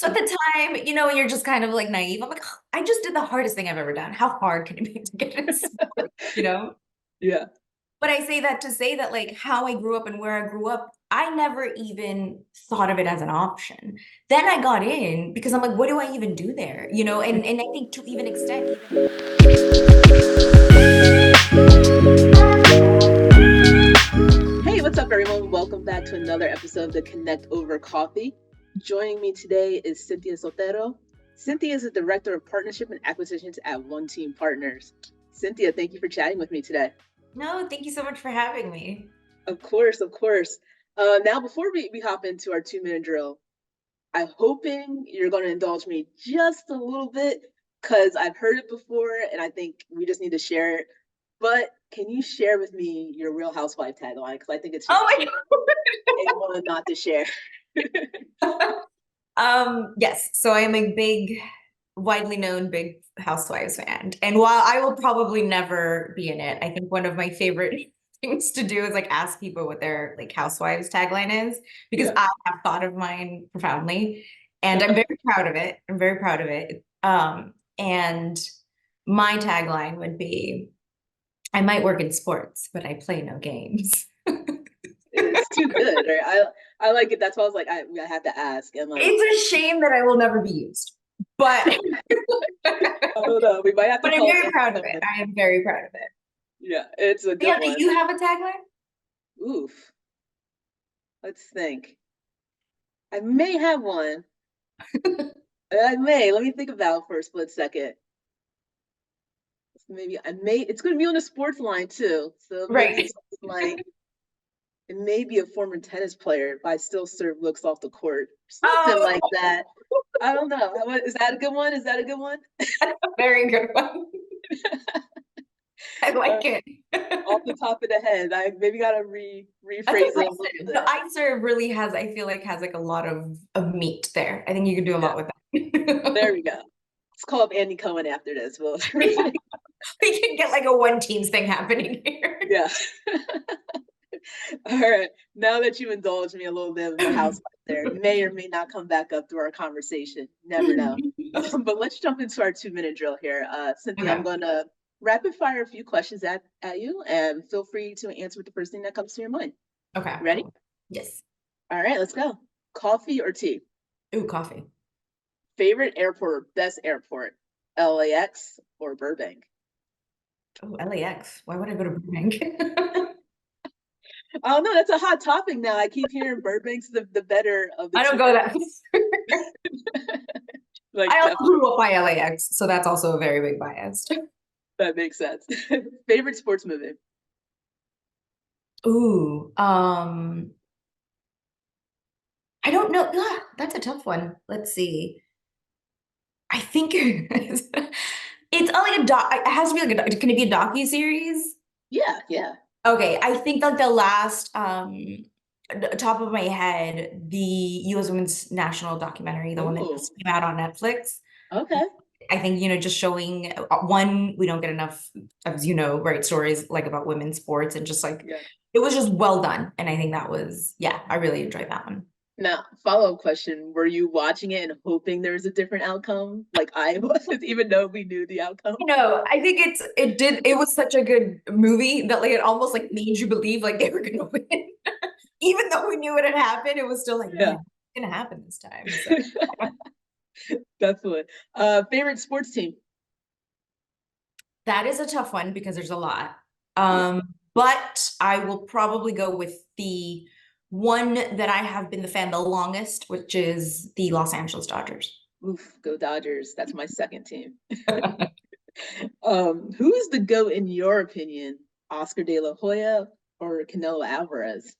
So at the time, you're just kind of like naive. I'm like, "Oh, I just did the hardest thing I've ever done. How hard can it be to get into sport, you know? Yeah. But I say that to say that like how I grew up and where I grew up, I never even thought of it as an option. Then I got in because I'm like, what do I even do there? And I think to even extent Hey, what's up, everyone? Welcome back to another episode of the Connect Over Coffee. Joining me today is Cynthia Soltero. Cynthia is the Director of Partnership and Acquisitions at One Team Partners. Cynthia, thank you for chatting with me today. No, thank you so much for having me. Of course, of course. Now, before we hop into our 2 minute drill, I'm hoping you're going to indulge me just a little bit because I've heard it before and I think we just need to share it. But can you share with me your Real Housewife tagline? Because I think it's just Oh my a one not to share. God. Yes. So I am a big, widely known big Housewives fan. And while I will probably never be in it, I think one of my favorite things to do is like ask people what their like Housewives tagline is, because Yeah. I have thought of mine profoundly and I'm very proud of it. I'm very proud of it. And my tagline would be, I might work in sports, but I play no games. It's too good. Right? I like it. That's why I was like, I have to ask. And like, It's a shame that I will never be used, but I don't know. We might have to but I'm call very it. proud of it. I am very proud of it. Yeah, it's a good Yeah, do one. you have a tagline? Oof. Let's think. I may have one. I may. Let me think about it for a split second. Maybe I may. It's going to be on the sports line too. So maybe Right. it's something like it may be a former tennis player, but I still serve looks off the court. Something Oh, like that. I don't know. Is that a good one? Is that a good one? that's a very good one. I Uh, like it. off the top of the head, I maybe gotta That's rephrase it a little impressive. No, bit. I serve really has, I feel like has like a lot of meat there. I think you can do a Yeah, lot with there that. we go. Let's call up Andy Cohen after this. Well, Yeah, we can get like a one teams thing happening here. yeah. All right. Now that you indulged me a little bit of the house there, may or may not come back up through our conversation. Never know. But let's jump into our 2 minute drill here. Cynthia, I'm Okay. going to rapid fire a few questions at you and feel free to answer with the first thing that comes to your mind. Okay. Ready? Yes. All right, let's go. Coffee or tea? Ooh, coffee. Favorite airport or best airport? LAX or Burbank? Oh, LAX. Why would I go to Burbank? Oh no, that's a hot topic now. I keep hearing Burbank's the better of the I don't two. go that. Like I also definitely grew up by LAX, so that's also a very big bias. that makes sense. Favorite sports movie? Ooh, I don't know. Ah, that's a tough one. Let's see. I think it's like a doc. It has to be like can it be a docu-series? Yeah, yeah. Okay, I think like the last top of my head, the US Women's National documentary, the one that Oh, just came out on Netflix. okay. I think, just showing one, we don't get enough, as right, stories like about women's sports and just like Yeah. it was just well done. And I think that was, yeah, I really enjoyed that one. Now, follow-up question. Were you watching it and hoping there was a different outcome? Like I was, even though we knew the outcome? I think it was such a good movie that like it almost like made you believe like they were gonna win. Even though we knew it had happened, it was still like, Yeah, man, it's gonna happen this time. So definitely. Favorite sports team? that is a tough one because there's a lot. Yeah. But I will probably go with the one that I have been the fan the longest, which is the Los Angeles Dodgers. Oof, go Dodgers. That's my second team. Who is the GOAT in your opinion? Oscar De La Hoya or Canelo Alvarez?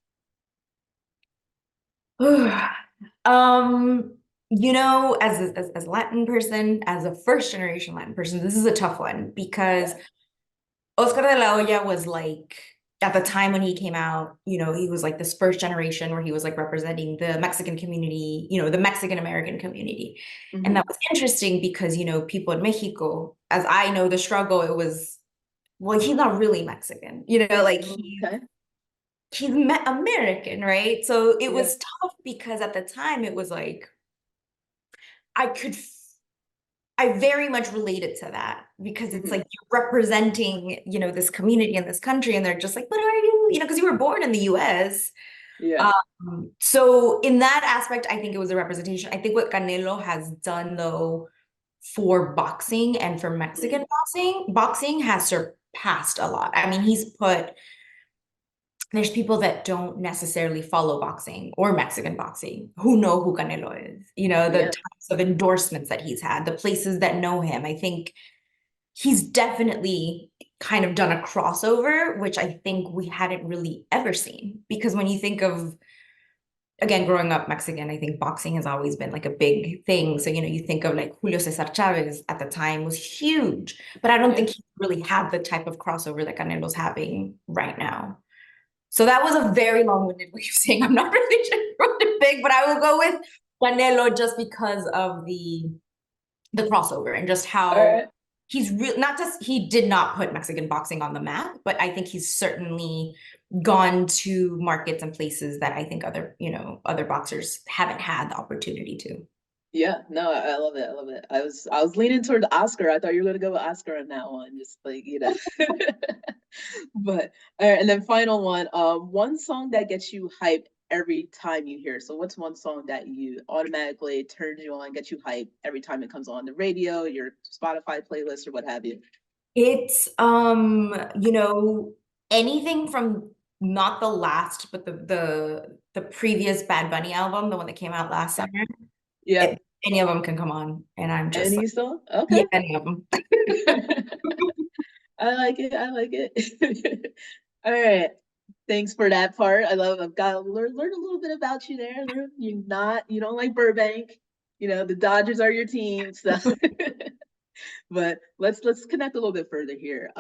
Um, as a Latin person, as a first generation Latin person, this is a tough one because Yeah. Oscar de la Hoya was like at the time when he came out, he was like this first generation where he was like representing the Mexican community, the Mexican American community. And Hmm. that was interesting because, people in Mexico, as I know the struggle, it was, well, he's not really Mexican, like Okay. he's American, right? So it Yeah. was tough because at the time it was like I could I very much related to that because it's Hmm. like you're representing, this community in this country, and they're just like, "What are you?" Because you were born in the US. Yeah. So in that aspect, I think it was a representation. I think what Canelo has done though for boxing and for Mexican Mm. boxing has surpassed a lot. I mean, there's people that don't necessarily follow boxing or Mexican boxing who know who Canelo is, the Yeah. types of endorsements that he's had, the places that know him. I think he's definitely kind of done a crossover, which I think we hadn't really ever seen. Because when you think of, again, growing up Mexican, I think boxing has always been like a big thing. So, you think of like Julio Cesar Chavez at the time was huge, but I don't Yeah. think he really had the type of crossover that Canelo's having right now. So that was a very long-winded way of saying I'm not really sure what to pick, but I will go with Canelo just because of the crossover and just All how right. he's real. Not just he did not put Mexican boxing on the map, but I think he's certainly gone to markets and places that I think other boxers haven't had the opportunity to. Yeah, no, I love it. I love it. I was leaning toward Oscar. I thought you were gonna go with Oscar on that one, just like But all right, and then final one. One song that gets you hyped every time you hear. So what's one song that you automatically turns you on, gets you hyped every time it comes on the radio, your Spotify playlist, or what have you? It's anything from not the last, but the previous Bad Bunny album, the one that came out last summer. Yeah. Any of them can come on, and I'm just like, Any song? yeah, Okay. any of them. I like it. I like it. All right. Thanks for that part. I've got to learn a little bit about you there. You don't like Burbank. The Dodgers are your team. So, but let's connect a little bit further here.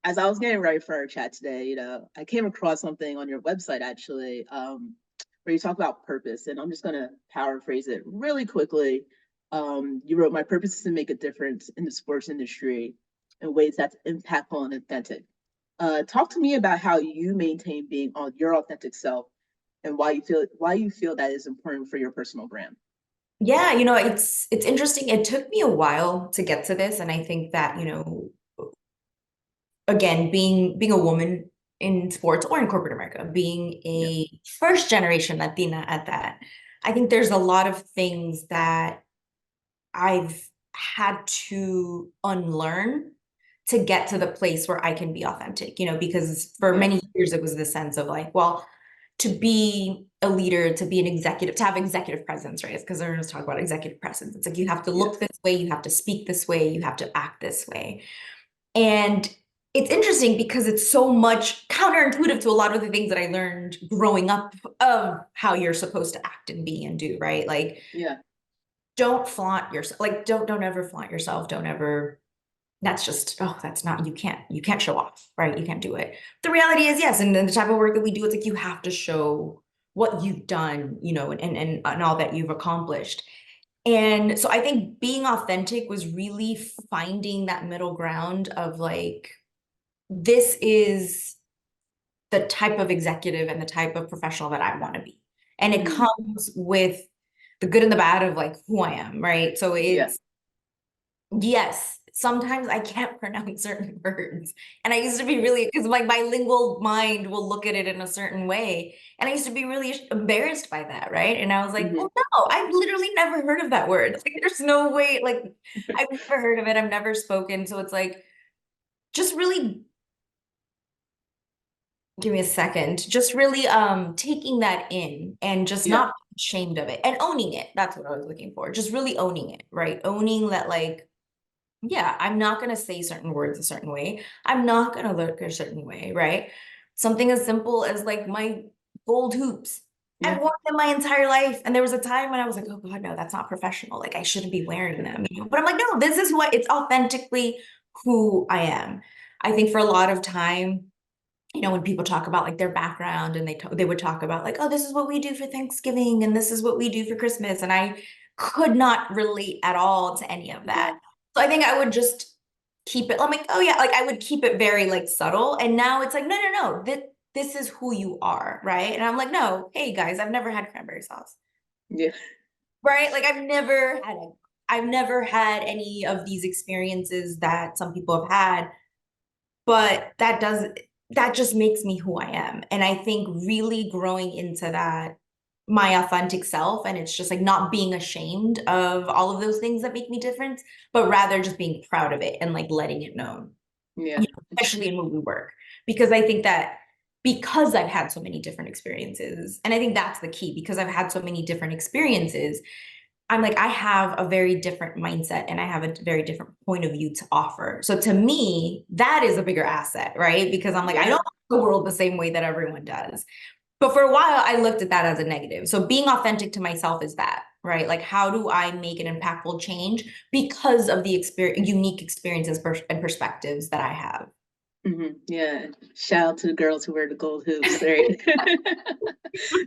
As I was getting ready for our chat today, I came across something on your website actually, where you talk about purpose, and I'm just gonna paraphrase it really quickly. You wrote, "My purpose is to make a difference in the sports industry in ways that's impactful and authentic." Talk to me about how you maintain being on your authentic self, and why you feel that is important for your personal brand. Yeah, it's interesting. It took me a while to get to this, and I think that, again, being a woman in sports or in corporate America, being Yeah, a first generation Latina at that, I think there's a lot of things that I've had to unlearn to get to the place where I can be authentic, because for yeah, many years it was the sense of like, well, to be a leader, to be an executive, to have executive presence, right? Because everyone's talking about executive presence. It's like you have to yeah, look this way, you have to speak this way, you have to act this way. And it's interesting because it's so much counterintuitive to a lot of the things that I learned growing up of how you're supposed to act and be and do, right? Like yeah, don't flaunt yourself. Like don't ever flaunt yourself. Don't ever that's just that's not you can't show off, right? You can't do it. The reality is yes, and then the type of work that we do, it's like you have to show what you've done, and all that you've accomplished. And so I think being authentic was really finding that middle ground of like, this is the type of executive and the type of professional that I want to be. And it mhm, comes with the good and the bad of like who I am, right? So yeah, it's, yes, sometimes I can't pronounce certain words. And I used to be really, because my bilingual mind will look at it in a certain way. And I used to be really embarrassed by that, right? And I was like, hmm, oh no, I've literally never heard of that word. Like, there's no way, like, I've never heard of it. I've never spoken. So it's like, just really give me a second, just really taking that in and just yeah, not ashamed of it and owning it. That's what I was looking for. Just really owning it, right? Owning that, like, yeah, I'm not going to say certain words a certain way. I'm not going to look a certain way, right? Something as simple as like my gold hoops. yeah, I've worn them my entire life. And there was a time when I was like, oh God, no, that's not professional. Like I shouldn't be wearing them. But I'm like, no, this is what it's authentically who I am. I think for a lot of time, when people talk about like their background and they would talk about like, oh, this is what we do for Thanksgiving and this is what we do for Christmas. And I could not relate at all to any of that. yeah, So I think I would just keep it. I'm like, oh yeah, like I would keep it very like subtle. And now it's like, no, no, no, this is who you are, right? And I'm like, no, hey guys, I've never had cranberry sauce. yeah. right? Like I've never had any of these experiences that some people have had, but that just makes me who I am. And I think really growing into that my authentic self, and it's just like not being ashamed of all of those things that make me different, but rather just being proud of it and like letting it known, Yeah. especially in movie work. Because I think that because I've had so many different experiences, and I think that's the key, because I've had so many different experiences, I'm like, I have a very different mindset and I have a very different point of view to offer. So to me, that is a bigger asset, right? Because I'm like, I Yeah. don't look at the world the same way that everyone does. But for a while, I looked at that as a negative. So being authentic to myself is that, right? Like, how do I make an impactful change because of the unique experiences and perspectives that I have? Yeah. Shout out to the girls who wear the gold hoops, right?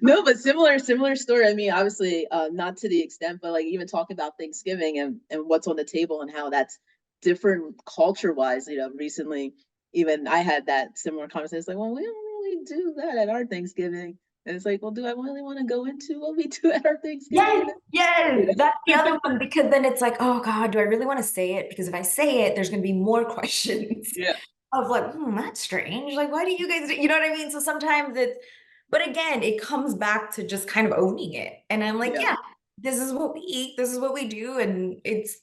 No, but similar story. I mean, obviously, not to the extent, but like even talking about Thanksgiving and what's on the table and how that's different culture wise. You know, recently, even I had that similar conversation. It's like, well, we don't really do that at our Thanksgiving. And it's like, well, do I really want to go into what we do at our Yes, Thanksgiving? yes, You know? that's the other one, because then it's like, oh God, do I really want to say it? Because if I say it, there's going to be more questions Yeah. of like, that's strange. Like, why do you guys do, you know what I mean? So sometimes it's, but again, it comes back to just kind of owning it. And I'm like, Yeah. yeah, this is what we eat, this is what we do, and it's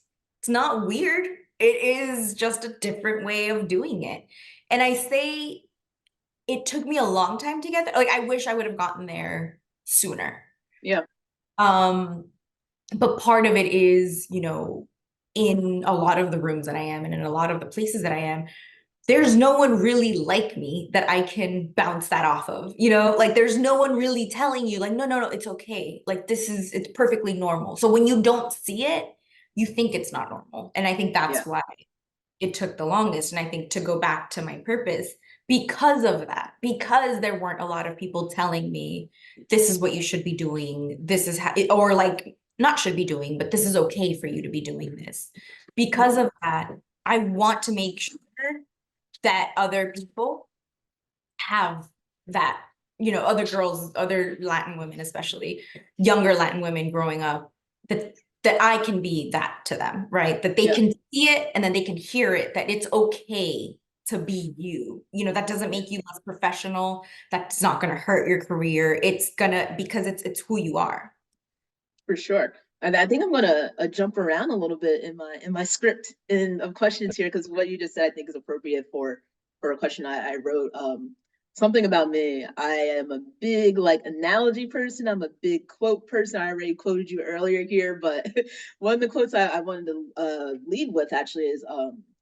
not weird. It is just a different way of doing it. And I say it took me a long time to get there. Like, I wish I would have gotten there sooner. Yeah. Um, but part of it is, in a lot of the rooms that I am and in a lot of the places that I am, there's no one really like me that I can bounce that off of, like there's no one really telling you like, no, no, no, it's okay. Like it's perfectly normal. So when you don't see it, you think it's not normal. And I think Yeah. that's why it took the longest. And I think to go back to my purpose, because of that, because there weren't a lot of people telling me this is what you should be doing, this is how, or like not should be doing, but this is okay for you to be doing this. Because of that, I want to make sure that other people have that, other girls, other Latin women, especially younger Latin women growing up, that I can be that to them, right? That they Yeah. can see it and then they can hear it, that it's okay to be you. That doesn't make you less professional. That's not going to hurt your career. It's gonna, because it's who you are. For sure. And I think I'm gonna jump around a little bit in my script of questions here because what you just said I think is appropriate for a question I wrote. Something about me. I am a big like analogy person. I'm a big quote person. I already quoted you earlier here, but one of the quotes I wanted to lead with actually is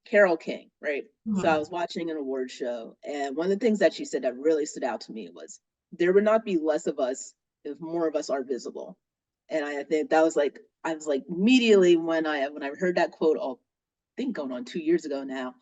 Carol King, right? So I Mhm. was watching an award show, and one of the things that she said that really stood out to me was there would not be less of us if more of us are visible. And I think that was like I was like immediately when I heard that quote, I think going on 2 years ago now,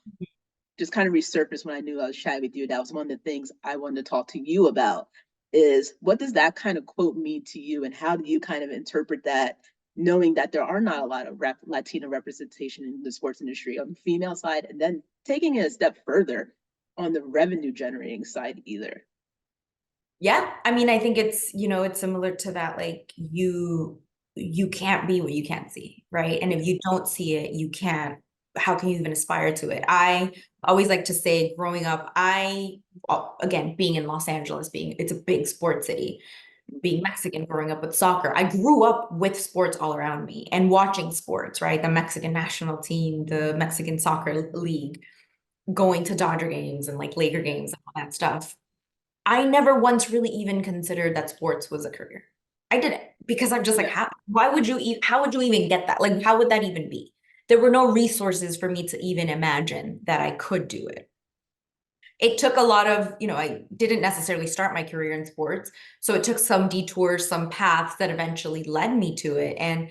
just kind of resurfaced when I knew I was chatting with you. That was one of the things I wanted to talk to you about is what does that kind of quote mean to you and how do you kind of interpret that knowing that there are not a lot of Latino representation in the sports industry on the female side and then taking it a step further on the revenue generating side either. Yeah, I mean, I think it's similar to that, like you can't be what you can't see, right? And if you don't see it, you can't, how can you even aspire to it? I always like to say growing up, again, being in Los Angeles, it's a big sports city, being Mexican, growing up with soccer, I grew up with sports all around me and watching sports, right? The Mexican national team, the Mexican soccer league, going to Dodger games and like Laker games and all that stuff. I never once really even considered that sports was a career. I didn't, because I'm just like, Yeah. how would you even get that? Like, how would that even be? There were no resources for me to even imagine that I could do it. It took a lot of, I didn't necessarily start my career in sports. So it took some detours, some paths that eventually led me to it. And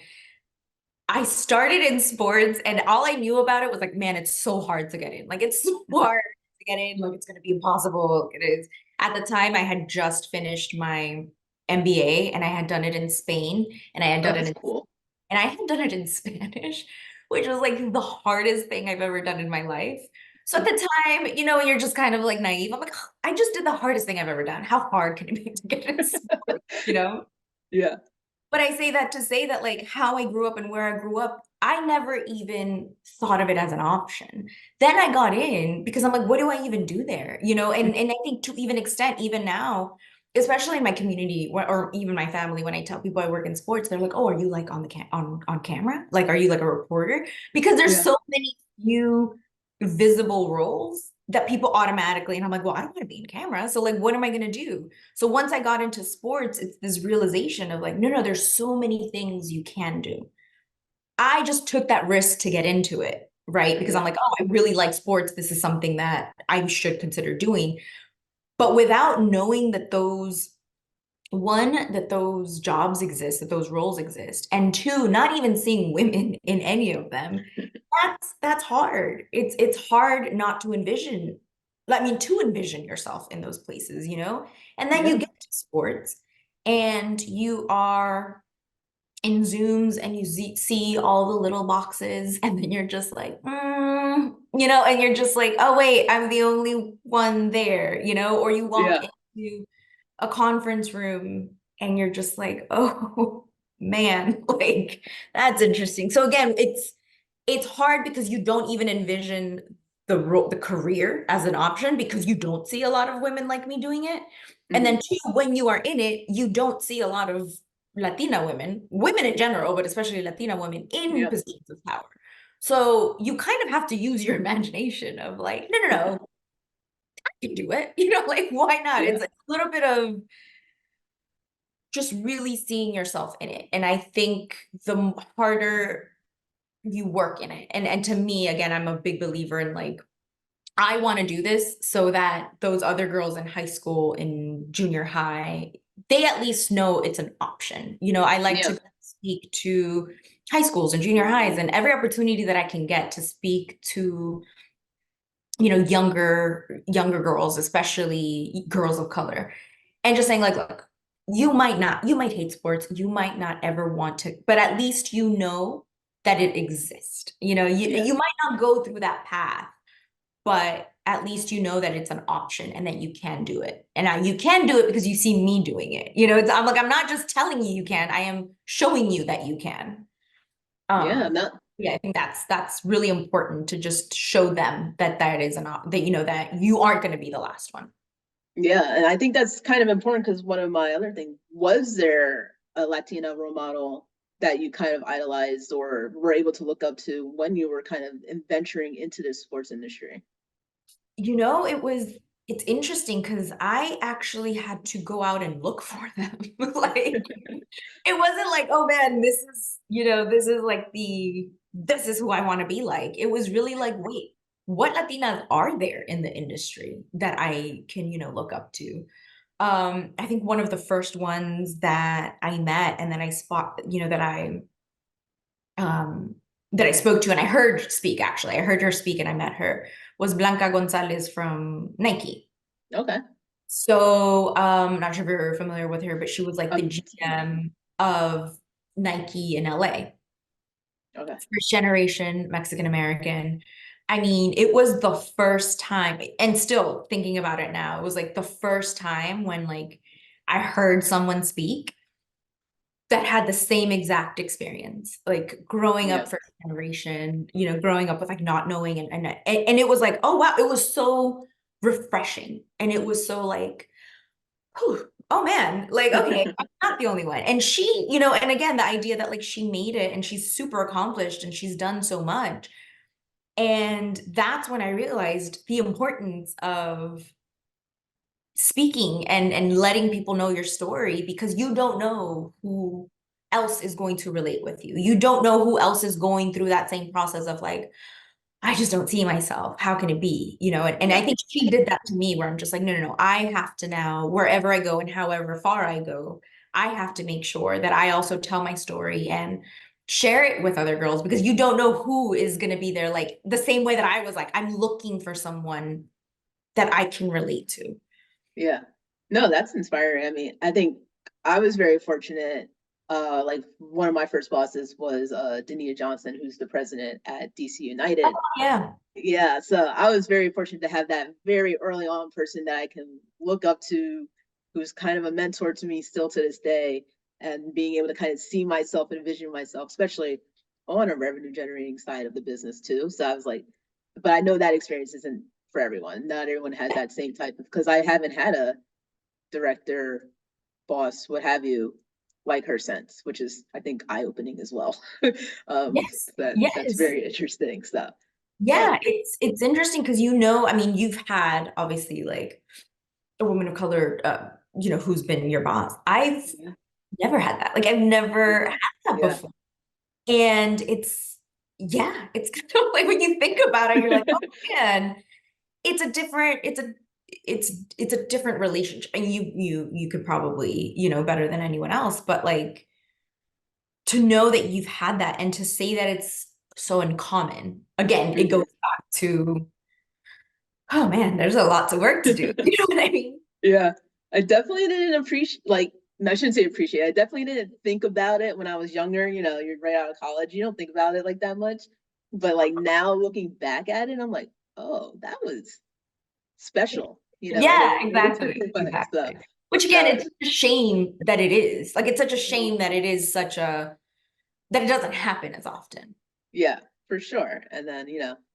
I started in sports and all I knew about it was like, man, it's so hard to get in. Like it's so hard to get in. Like it's going to be impossible. It is. At the time, I had just finished my MBA and I had done it in Spain and I had Oh, done it that's in, cool. and I had done it in Spanish, which was like the hardest thing I've ever done in my life. So at the time, you're just kind of like naive. I'm like, "Oh, I just did the hardest thing I've ever done. How hard can it be to get in sport?" You know? Yeah. But I say that to say that like how I grew up and where I grew up, I never even thought of it as an option. Then I got in because I'm like, what do I even do there? You know, and I think to even extent, even now, especially in my community or even my family, when I tell people I work in sports, they're like, oh, are you like on the on camera? Like, are you like a reporter? Because there's Yeah. so many few visible roles that people automatically, and I'm like, well, I don't want to be in camera. So like, what am I gonna do? So once I got into sports, it's this realization of like, no, there's so many things you can do. I just took that risk to get into it, right? Because I'm Yeah. like, oh, I really like sports. This is something that I should consider doing. But without knowing that that those jobs exist, that those roles exist, and two, not even seeing women in any of them, that's hard. It's hard not to envision, I mean, to envision yourself in those places, you know? And then you Yeah. get to sports and you are in Zooms and you see all the little boxes, and then you're just like, you know, and you're just like, oh, wait, I'm the only one there, you know, or you walk Yeah. into a conference room and you're just like, oh man, like that's interesting. So again, it's hard because you don't even envision the career as an option because you don't see a lot of women like me doing it. And then Hmm. two, when you are in it, you don't see a lot of Latina women, women in general, but especially Latina women in Yeah. positions of power. So you kind of have to use your imagination of like, no, I can do it. You know, like why not? Yeah. It's a little bit of just really seeing yourself in it. And I think the harder you work in it, and to me, again, I'm a big believer in like, I want to do this so that those other girls in high school, in junior high, they at least know it's an option. You know, I like Yeah. to speak to high schools and junior highs and every opportunity that I can get to speak to, you know, younger girls, especially girls of color, and just saying like, look, you might hate sports, you might not ever want to, but at least you know that it exists. You know, Yeah. you might not go through that path, but at least you know that it's an option and that you can do it. And you can do it because you see me doing it. You know, I'm like, I'm not just telling you you can, I am showing you that you can. Yeah. Um, Not. yeah, I think that's really important to just show them that that is that you know that you aren't going to be the last one. Yeah, and I think that's kind of important because one of my other things was there a Latina role model that you kind of idolized or were able to look up to when you were kind of venturing into this sports industry? You know, it's interesting because I actually had to go out and look for them. Like it wasn't like, oh man, this is, you know, this is like this is who I want to be like. It was really like, wait, what Latinas are there in the industry that I can, you know, look up to? I think one of the first ones that I met and then I spot, you know, um that I spoke to and I heard speak actually. I heard her speak and I met her was Blanca Gonzalez from Nike. Okay. So not sure if you're familiar with her, but she was like the No. GM of Nike in LA. Okay. First generation Mexican American. I mean, it was the first time, and still thinking about it now, it was like the first time when like I heard someone speak that had the same exact experience, like growing Yeah. up first generation, you know, growing up with like not knowing and it was like, oh wow, it was so refreshing. And it was so like, whew, oh man, like, okay, I'm not the only one. And she, you know, and again, the idea that like she made it and she's super accomplished and she's done so much. And that's when I realized the importance of speaking and letting people know your story because you don't know who else is going to relate with you. You don't know who else is going through that same process of like, I just don't see myself. How can it be? You know, and I Yeah. think she did that to me where I'm just like, no. I have to now, wherever I go and however far I go, I have to make sure that I also tell my story and share it with other girls because you don't know who is going to be there. Like the same way that I was like, I'm looking for someone that I can relate to. Yeah. No, that's inspiring. I mean, I think I was very fortunate. Like one of my first bosses was Dania Johnson, who's the president at DC United. Yeah. Yeah, so I was very fortunate to have that very early on person that I can look up to, who's kind of a mentor to me still to this day. and being able to kind of see myself and envision myself, especially on a revenue generating side of the business too. So I was like, but I know that experience isn't for everyone. Not everyone has that same type of, because I haven't had a director, boss, what have you, like her since, which is I think eye opening as well. Yes. That's Yes. very interesting stuff. Yeah, it's interesting because I mean, you've had obviously like a woman of color, who's been your boss. I've Yeah, never had that. Like I've never had that yeah, before. And it's kind of like when you think about it, you're like, oh man, it's a different, it's a different relationship. And you could probably, better than anyone else, but like to know that you've had that and to say that it's so uncommon. Again, it mhm. goes back to, oh man, there's a lot to work to do. You know what I mean? Yeah. I definitely didn't appreciate, like, I shouldn't say appreciate. I definitely didn't think about it when I was younger. You know, you're right out of college, you don't think about it like that much. But like now looking back at it, I'm like, oh, that was special, in Yeah, a exactly. different way. So Exactly. Which again, that it's was, a shame that it is. Like it's such a mhm. shame that it is that it doesn't happen as often. Yeah, for sure. And then,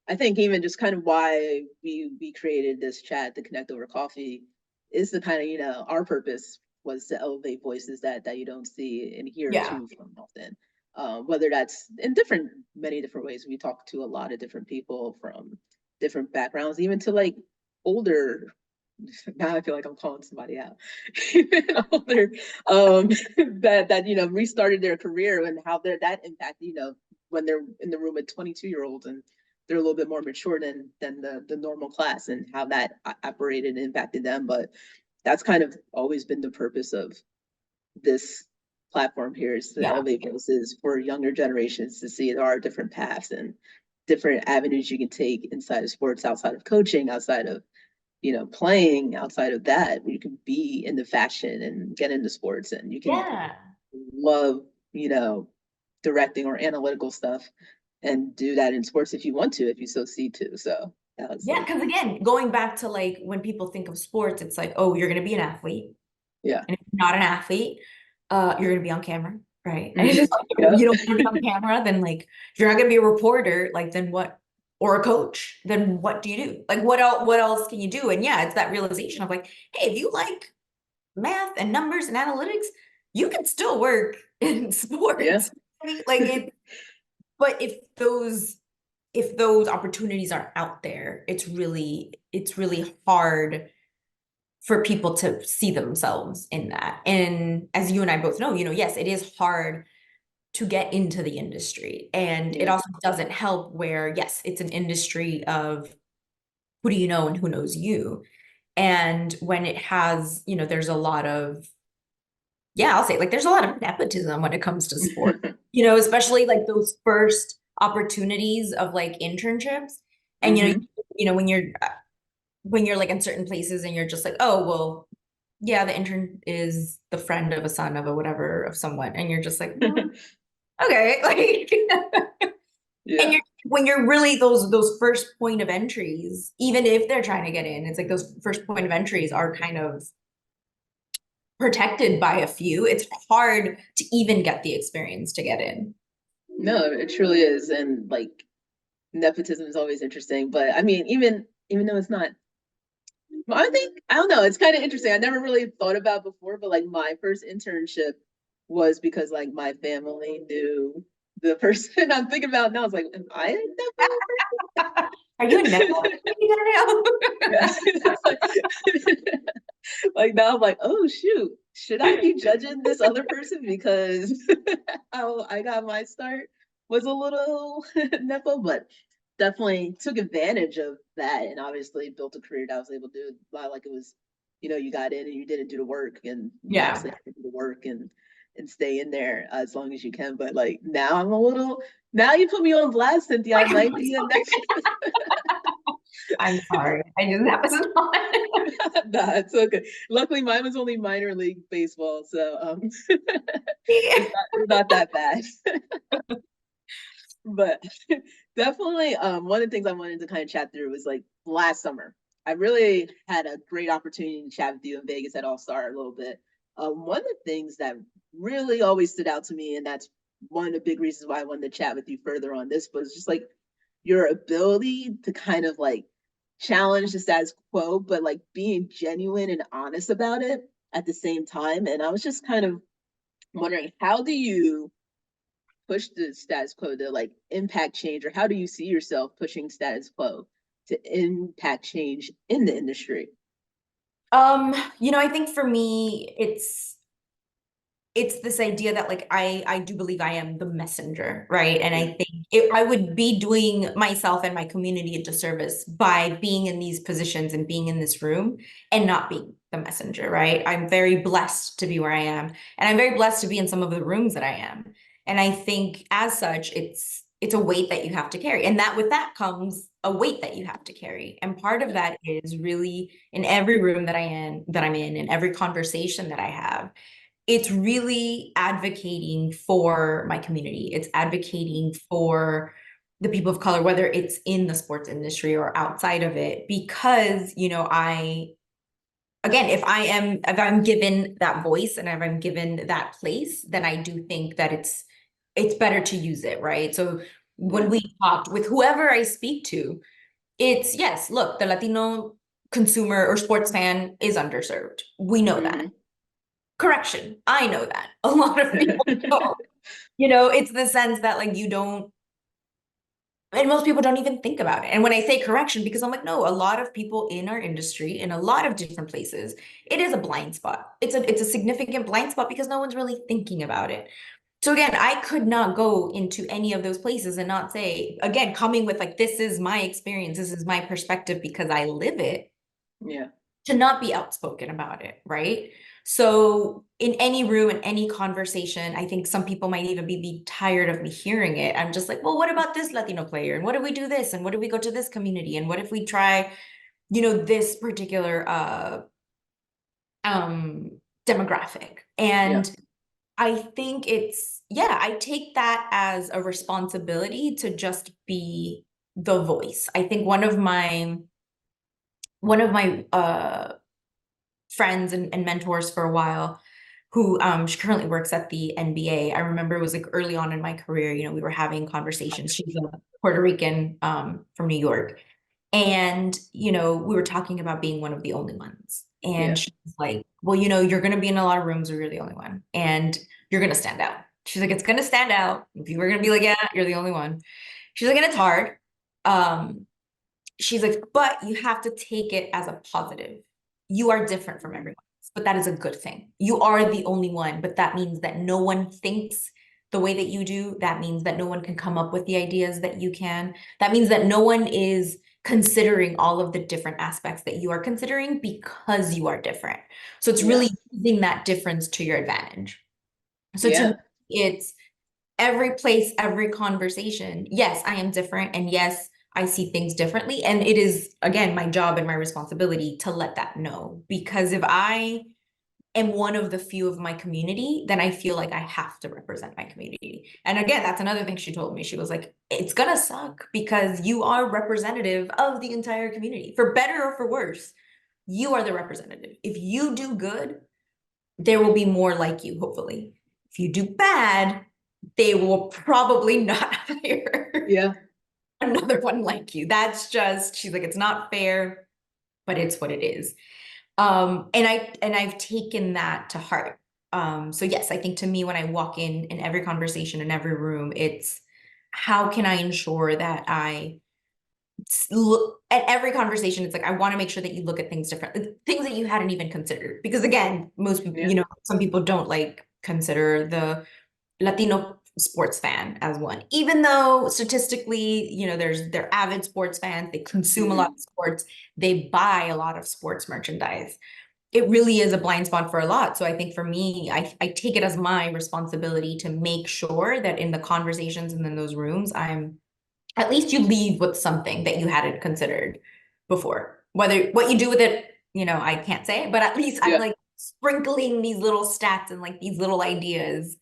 I think even just kind of why we created this chat, the Connect Over Coffee, is the kind of, our purpose was to elevate voices that you don't see and hear Yeah. too from often. Whether that's in many different ways. We talk to a lot of different people from different backgrounds, even to like older. Now I feel like I'm calling somebody out. Even older, that restarted their career and how that impacted, when they're in the room with 22-year-olds and they're a little bit more mature than the normal class, and how that operated and impacted them. But that's kind of always been the purpose of this platform here, is to Yeah. elevate voices for younger generations to see there are different paths and different avenues you can take inside of sports, outside of coaching, outside of playing, outside of that. You can be into fashion and get into sports, and you can Yeah. love, directing or analytical stuff and do that in sports if you want to, if you so see to. So that was Yeah. like, Because again, going back to like when people think of sports, it's like, oh, you're going to be an athlete. yeah. And if you're not an athlete, you're going to be on camera. Right. And it's Mm-hmm. just like, if Yep. you don't want to be on camera, then like, if you're not going to be a reporter, like, then what? Or a coach, then what do you do? Like, what else can you do? And yeah, it's that realization of like, hey, if you like math and numbers and analytics, you can still work in Yeah. sports. Right? Like it, but if those opportunities aren't out there, it's really hard for people to see themselves in that. And as you and I both know, yes, it is hard to get into the industry. And it Yeah. also doesn't help where, yes, it's an industry of who do you know and who knows you. And when it has, there's a lot of, yeah, I'll say like there's a lot of nepotism when it comes to sport, especially like those first opportunities of like internships. And Mm-hmm. when you're like in certain places and you're just like, oh, well, yeah, the intern is the friend of a son of a whatever of someone. And you're just like, okay, like and Yeah. when you're really those first point of entries, even if they're trying to get in, it's like those first point of entries are kind of protected by a few. It's hard to even get the experience to get in. No, it truly is. And like nepotism is always interesting. But I mean, even though it's not, well, I don't know, it's kind of interesting. I never really thought about before, but like my first internship was because like my family knew the person I'm thinking about now. I was like, am I a Are you a nepo? netball player? Yeah. Like now I'm like, oh shoot, should I be judging this other person because how I got my start was a little nepo, but definitely took advantage of that and obviously built a career that I was able to do. Like it was, you got in and you didn't do the work, and you Yeah. obviously have to do the work and stay in there as long as you can. But like now I'm a little, now you put me on blast, Cynthia. I might be a next. I'm sorry. I just that was not. Nah, it's okay. Luckily, mine was only minor league baseball, so it's not that bad. But definitely, one of the things I wanted to kind of chat through was like last summer. I really had a great opportunity to chat with you in Vegas at All Star a little bit. One of the things that really always stood out to me, and that's one of the big reasons why I wanted to chat with you further on this, was just like your ability to kind of like challenge the status quo, but like being genuine and honest about it at the same time. And I was just kind of wondering, how do you push the status quo to like impact change, or how do you see yourself pushing status quo to impact change in the industry? I think for me, it's this idea that like I do believe I am the messenger, right? And Yeah. I think I would be doing myself and my community a disservice by being in these positions and being in this room and not being the messenger, right? I'm very blessed to be where I am, and I'm very blessed to be in some of the rooms that I am. And I think as such, it's a weight that you have to carry. And that with that comes a weight that you have to carry. And part of Yeah. that is really in every room that I'm in every conversation that I have, it's really advocating for my community. It's advocating for the people of color, whether it's in the sports industry or outside of it, because, again, if I'm given that voice and if I'm given that place, then I do think that it's better to use it, right? So Yeah. when we talked with whoever I speak to, it's yes, look, the Latino consumer or sports fan is underserved. We know that. Mm-hmm. Correction, I know that. A lot of people don't. It's the sense that like you don't, and most people don't even think about it. And when I say correction, because I'm like, no, a lot of people in our industry, in a lot of different places, it is a blind spot. It's a significant blind spot because no one's really thinking about it. So again, I could not go into any of those places and not say, again, coming with like, this is my experience, this is my perspective because I live it, Yeah. to not be outspoken about it, right? So in any room, in any conversation, I think some people might even be tired of me hearing it. I'm just like, well, what about this Latino player? And what if we do this? And what if we go to this community? And what if we try, this particular demographic? Yeah. And I think yeah, I take that as a responsibility to just be the voice. I think one of my friends and mentors for a while who she currently works at the NBA. I remember it was like early on in my career, we were having conversations. She's a Puerto Rican from New York. And, we were talking about being one of the only ones. And Yeah. she was like, well, you're going to be in a lot of rooms where you're the only one and you're going to stand out. She's like, it's going to stand out. People are going to be like, yeah, you're the only one. She's like, and it's hard. Um, she's like, but you have to take it as a positive. You are different from everyone else, but that is a good thing. You are the only one, but that means that no one thinks the way that you do. That means that no one can come up with the ideas that you can. That means that no one is considering all of the different aspects that you are considering because you are different. So it's Yeah. really using that difference to your advantage. So to me, Yeah. it's every place, every conversation. Yes, I am different. And yes, I see things differently. And it is, again, my job and my responsibility to let that know. Because if I am one of the few of my community, then I feel like I have to represent my community. And again, that's another thing she told me. She was like, it's gonna suck because you are representative of the entire community, for better or for worse. You are the representative. If you do good, there will be more like you, hopefully. If you do bad, they will probably not hire Yeah. another one like you. That's just, she's like, it's not fair, but it's what it is. And I've taken that to heart. So yes, I think to me, when I walk in every conversation, in every room, it's how can I ensure that I look at every conversation, it's like I want to make sure that you look at things differently, things that you hadn't even considered, because again, most people, Yeah. some people don't like consider the Latino sports fan as one, even though statistically, they're avid sports fans, they consume a lot Mm-hmm. of sports, they buy a lot of sports merchandise. It really is a blind spot for a lot. So I think for me, I take it as my responsibility to make sure that in the conversations and in those rooms, at least you leave with something that you hadn't considered before. Whether what you do with it, I can't say, but at least I'm Yeah. like sprinkling these little stats and like these little ideas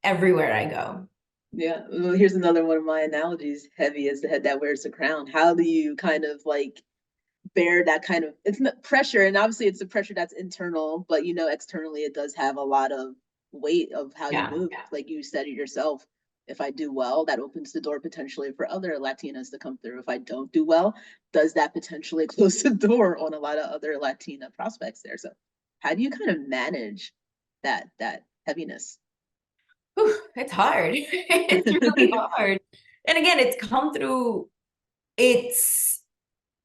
everywhere I go. Yeah. Well, here's another one of my analogies. Heavy as the head that wears the crown. How do you kind of like bear that kind of, it's not pressure, and obviously it's the pressure that's internal, but externally it does have a lot of weight of how you Yeah. move. Like you said it yourself, if I do well, that opens the door potentially for other Latinas to come through. If I don't do well, does that potentially close the door on a lot of other Latina prospects there? So how do you kind of manage that heaviness? Whew, it's hard. It's really hard. And again, it's come through, it's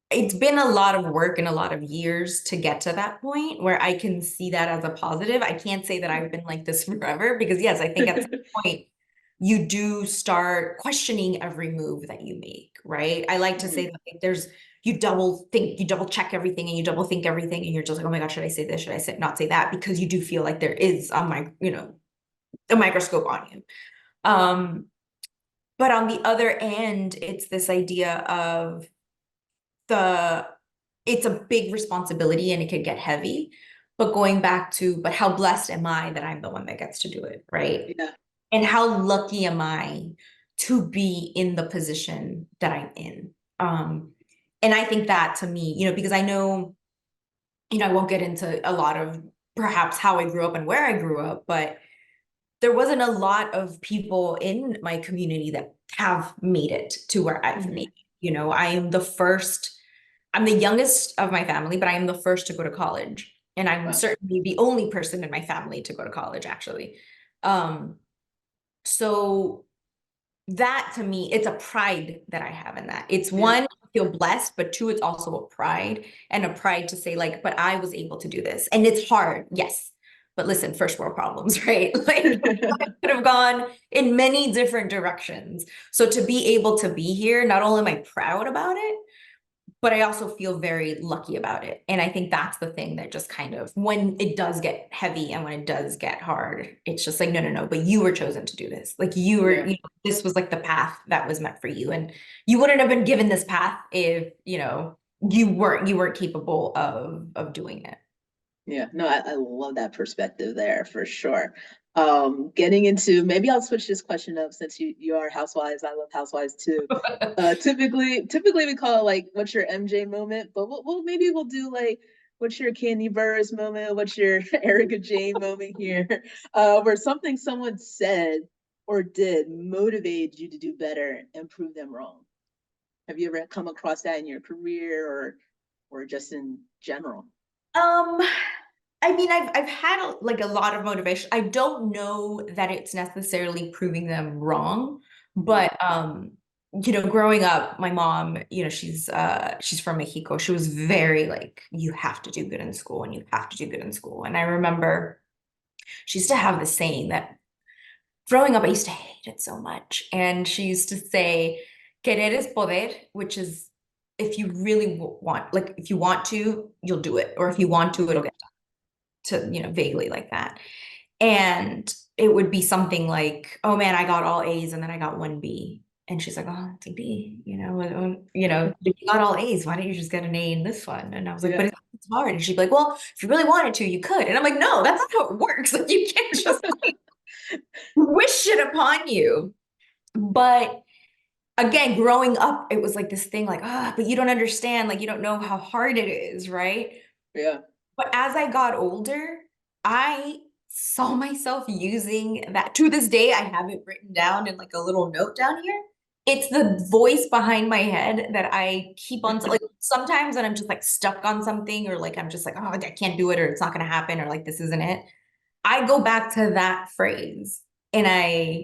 it's been a lot of work and a lot of years to get to that point where I can see that as a positive. I can't say that I've been like this forever because yes, I think at some point you do start questioning every move that you make, right? I like to say that like, there's you double think, you double check everything and you double think everything and you're just like, oh my God, should I say this? Should I say not say that? Because you do feel like there is a microscope on you. Um, but on the other end, it's this idea of the it's a big responsibility and it could get heavy. But going back to, but how blessed am I that I'm the one that gets to do it, right? Yeah. And how lucky am I to be in the position that I'm in? And I think that to me, because I know, I won't get into a lot of perhaps how I grew up and where I grew up, but there wasn't a lot of people in my community that have made it to where I've made it. I am the first, I'm the youngest of my family, but I am the first to go to college. And I'm Wow. certainly the only person in my family to go to college, actually. Um, so that to me, it's a pride that I have in that. It's Yeah. one, I feel blessed, but two, it's also a pride and a pride to say, like, but I was able to do this. And it's hard, yes. But listen, first world problems, right? Like could have gone in many different directions. So to be able to be here, not only am I proud about it, but I also feel very lucky about it. And I think that's the thing that just kind of, when it does get heavy and when it does get hard, it's just like, no, no, no, but you were chosen to do this. Like Yeah. this was like the path that was meant for you. And you wouldn't have been given this path if, you weren't capable of doing it. Yeah, no, I love that perspective there for sure. Getting into maybe I'll switch this question up since you are housewives. I love housewives too. Typically we call it like what's your MJ moment, but maybe we'll do like what's your Candy Burris moment, what's your Erica Jane moment here, where something someone said or did motivated you to do better and prove them wrong. Have you ever come across that in your career or just in general? Um, I mean, I've had like a lot of motivation. I don't know that it's necessarily proving them wrong, Mhm. but growing up, my mom, she's from Mexico. She was very like, you have to do good in school and you have to do good in school. And I remember she used to have this saying that growing up, I used to hate it so much. And she used to say, querer es poder, which is if you really want, like if you want to, you'll do it. Or if you want to, it'll get to, vaguely like that. And it would be something like, oh man, I got all A's and then I got one B. And she's like, oh, it's a B, you got all A's. Why don't you just get an A in this one? And I was like, but Yeah, it's hard. And she'd be like, well, if you really wanted to, you could. And I'm like, no, that's not how it works. Like you can't just like wish it upon you. But again, growing up, it was like this thing like, but you don't understand, like you don't know how hard it is, right? yeah, But as I got older, I saw myself using that. To this day, I have it written down in like a little note down here. It's the voice behind my head that I keep on, like sometimes when I'm just like stuck on something or like I'm just like, oh, I can't do it or it's not going to happen or like this isn't it. I go back to that phrase. And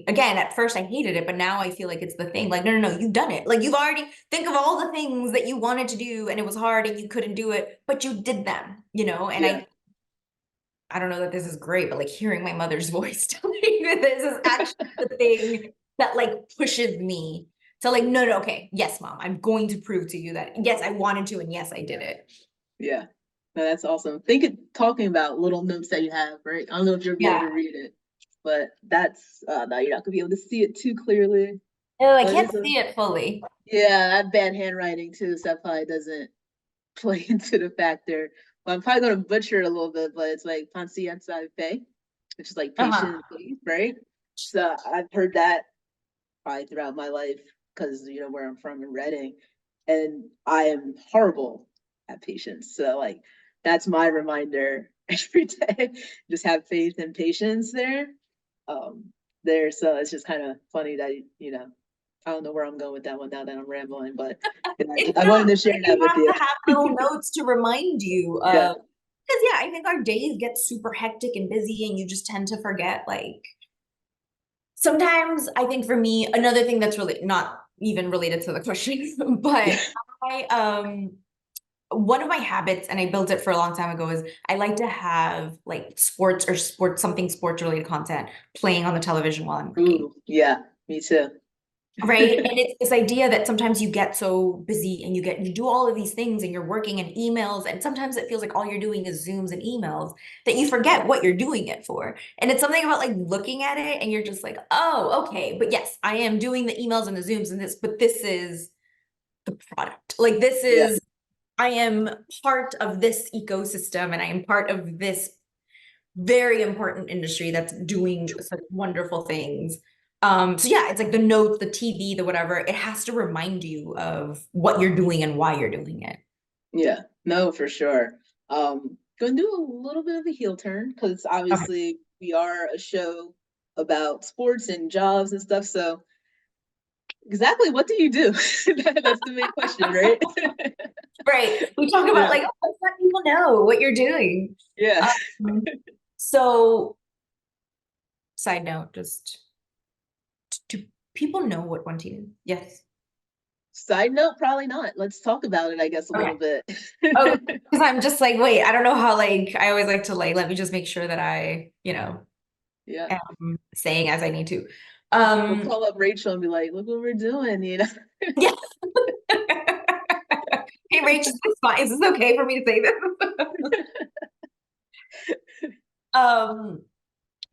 again, at first I hated it, but now I feel like it's the thing. Like, no, no, no, you've done it. Like, you've already, think of all the things that you wanted to do and it was hard and you couldn't do it, but you did them. And yeah, I don't know that this is great, but like hearing my mother's voice telling me that this is actually the thing that like pushes me to like, no, no, okay, yes, mom, I'm going to prove to you that yes, I wanted to, and yes, I did it. yeah. No, that's awesome. Think of talking about little notes that you have, right? I don't know if you'll be able Yeah. to read it, but that's no, you're not gonna be able to see it too clearly. Oh, I But can't it's a see it fully. yeah, I have bad handwriting too, so that probably doesn't play into the factor. Well, I'm probably gonna butcher it a little bit, but it's like pacienza fe, which is like Uh-huh. patient faith, right? So I've heard that probably throughout my life because where I'm from in Reading, and I am horrible at patience. So like that's my reminder every day. Just have faith and patience there. Um, there. So it's just kind of funny that, I don't know where I'm going with that one now that I'm rambling, but It's I not, wanted to share but that you with have you. to have little notes to remind you Yeah. of, because yeah, I think our days get super hectic and busy and you just tend to forget like sometimes I think for me, another thing that's really not even related to the question, but I one of my habits, and I built it for a long time ago, is I like to have like sports related content playing on the television while I'm working. Ooh, yeah, me too. Right. And it's this idea that sometimes you get so busy and you do all of these things and you're working in emails, and sometimes it feels like all you're doing is Zooms and emails that you forget what you're doing it for. And it's something about like looking at it and you're just like, oh, okay. But yes, I am doing the emails and the Zooms and this, but this is the product. Like this Yeah, is, I am part of this ecosystem and I am part of this very important industry that's doing such wonderful things. So yeah, it's like the notes, the TV, the whatever, it has to remind you of what you're doing and why you're doing it. yeah, no, for sure. Gonna do a little bit of a heel turn because Okay. obviously we are a show about sports and jobs and stuff. So exactly what do you do? That's the main question, right? Right. We talk about Yeah, like, oh, let's let people know what you're doing. yeah. Um, so side note, just do people know what one team is? Yes. Side note, probably not. Let's talk about it, I guess, a Okay. little bit. Oh, because I'm just like, wait, I don't know how, like, I always like to like, let me just make sure that I, Yeah. am saying as I need to. We'll Um, call up Rachel and be like, look what we're doing. yeah. Hey, Rach, is this fine? Is this okay for me to say this? Um,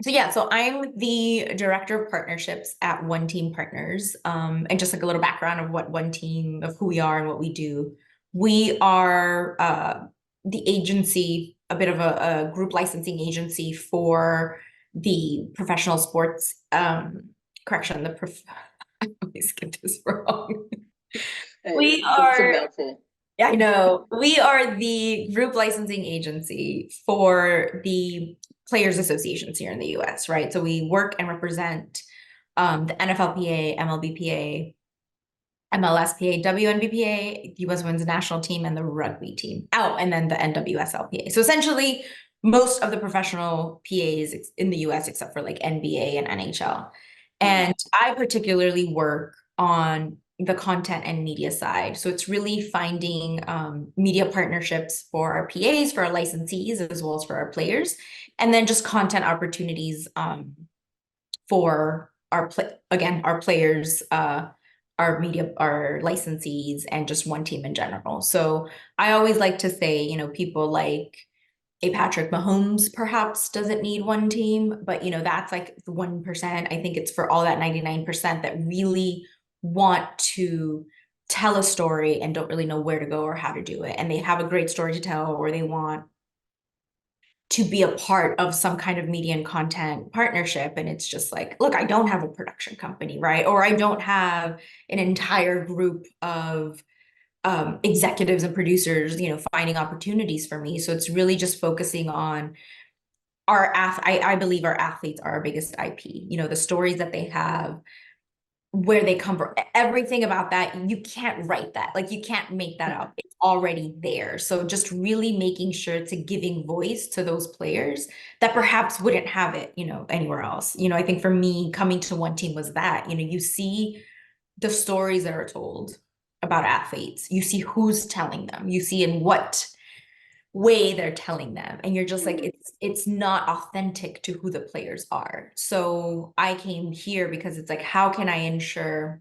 so yeah, so I'm the director of partnerships at One Team Partners. And just like a little background of what One Team, of who we are and what we do. We are the agency, a bit of a group licensing agency for the professional sports, correction, I always get this wrong. Hey, We it's a are mouthful. Yeah, I know. We are the group licensing agency for the players associations here in the US, right? So we work and represent the NFLPA, MLBPA, MLSPA, WNBPA, US Women's National Team, and the rugby team. Oh, and then the NWSLPA. So essentially, most of the professional PAs in the US, except for like NBA and NHL. Mm, And I particularly work on the content and media side. So it's really finding media partnerships for our PAs, for our licensees, as well as for our players, and then just content opportunities for our players, our media, our licensees, and just one team in general. So I always like to say, people like a Patrick Mahomes perhaps doesn't need one team, but that's like the 1%. I think it's for all that 99% that really want to tell a story and don't really know where to go or how to do it. And they have a great story to tell, or they want to be a part of some kind of media and content partnership. And it's just like, look, I don't have a production company, right? Or I don't have an entire group of executives and producers, finding opportunities for me. So it's really just focusing on I believe our athletes are our biggest IP, the stories that they have, where they come from, everything about that. You can't write that. Like you can't make that up. It's already there. So just really making sure to giving voice to those players that perhaps wouldn't have it, anywhere else. I think for me, coming to One Team was that, you see the stories that are told about athletes. You see who's telling them. You see in what way they're telling them, and you're just like, mm, it's not authentic to who the players are. So I came here because it's like, how can I ensure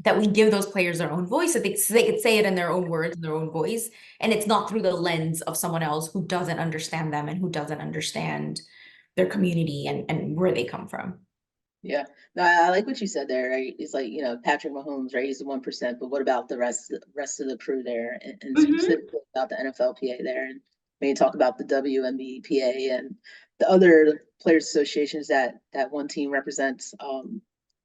that we give those players their own voice, that they could say it in their own words, in their own voice, and it's not through the lens of someone else who doesn't understand them and who doesn't understand their community and where they come from. yeah. No, I like what you said there, right? It's like, Patrick Mahomes, right? He's the 1%, but what about the rest of the crew there, and Mhm. specifically about the NFLPA there, and maybe talk about the WNBPA and the other players associations that one team represents.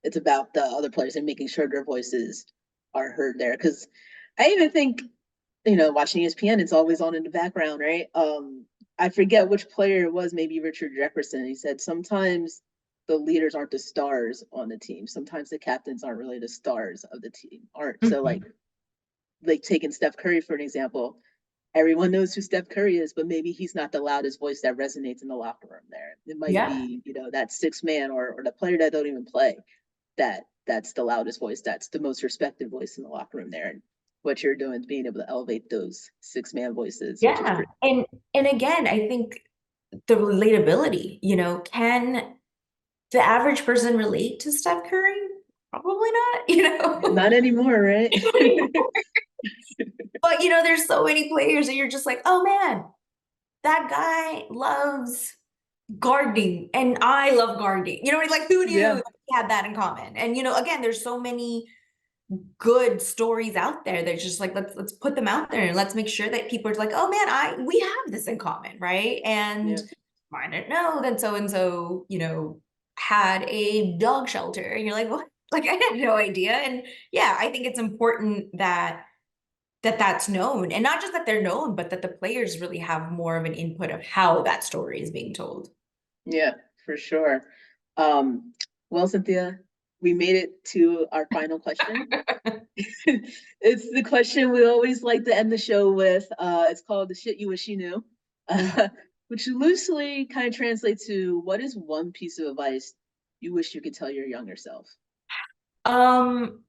It's about the other players and making sure their voices are heard there. Because I even think, watching ESPN, it's always on in the background, right? I forget which player it was, maybe Richard Jefferson. He said sometimes the leaders aren't the stars on the team. Sometimes the captains aren't really the stars of the team. Aren't so Mhm. like taking Steph Curry for an example. Everyone knows who Steph Curry is, but maybe he's not the loudest voice that resonates in the locker room there. It might Yeah. be, that six man or the player that don't even play that's the loudest voice, that's the most respected voice in the locker room there. And what you're doing is being able to elevate those six-man voices, which is Yeah. pretty. And again, I think the relatability, can the average person relate to Steph Curry? Probably not, Not anymore, right? But there's so many players and you're just like, oh man, that guy loves gardening and I love gardening. Like who knew Yeah, that we had that in common? And again, there's so many good stories out there that's just like let's put them out there and let's make sure that people are like, oh man, we have this in common, right? yeah, And I didn't know that so and so, had a dog shelter, and you're like, what? Like I had no idea. And yeah, I think it's important that's known, and not just that they're known, but that the players really have more of an input of how that story is being told. yeah, for sure. um well, Cynthia, we made it to our final question. It's the question we always like to end the show with. It's called the shit you wish you knew, which loosely kind of translates to, what is one piece of advice you wish you could tell your younger self? Um,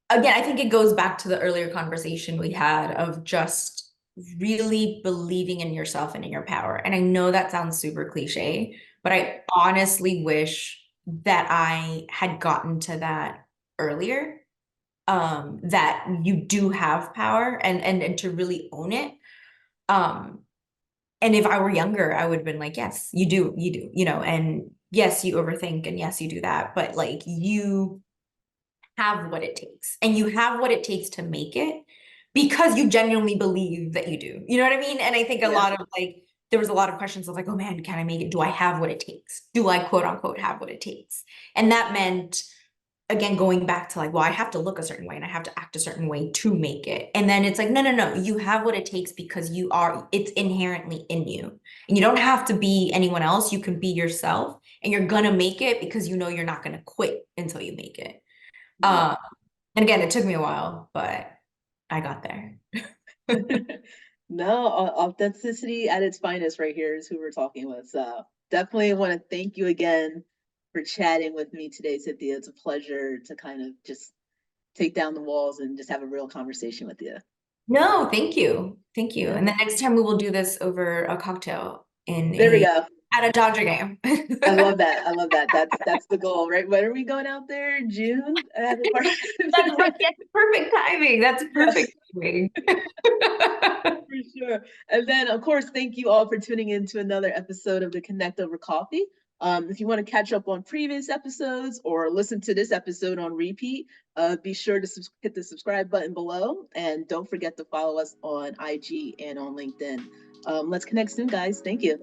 Again, I think it goes back to the earlier conversation we had of just really believing in yourself and in your power. And I know that sounds super cliche, but I honestly wish that I had gotten to that earlier. That you do have power and to really own it. Um, and if I were younger, I would have been like, yes, you do, and yes, you overthink, and yes, you do that, but like you have what it takes, and you have what it takes to make it because you genuinely believe that you do. You know what I mean? And I think a Yeah, lot of like there was a lot of questions of like, oh man, can I make it? Do I have what it takes? Do I quote unquote have what it takes? And that meant again going back to like, well, I have to look a certain way and I have to act a certain way to make it. And then it's like, no, no, no, you have what it takes because it's inherently in you. And you don't have to be anyone else. You can be yourself and you're gonna make it because you're not gonna quit until you make it. yeah. And again, it took me a while, but I got there. No, authenticity at its finest right here is who we're talking with. So definitely want to thank you again for chatting with me today, Cynthia. It's a pleasure to kind of just take down the walls and just have a real conversation with you. No, thank you. Thank you. Yeah. And the next time we will do this over a cocktail in There we a go. at a Dodger game. I love that. I love that. That's the goal, right? When are we going out there? June? That's perfect timing. That's Yes, perfect timing. for sure. And then, of course, thank you all for tuning in to another episode of the Connect Over Coffee. If you want to catch up on previous episodes or listen to this episode on repeat, be sure to hit the subscribe button below. And don't forget to follow us on IG and on LinkedIn. Let's connect soon, guys. Thank you.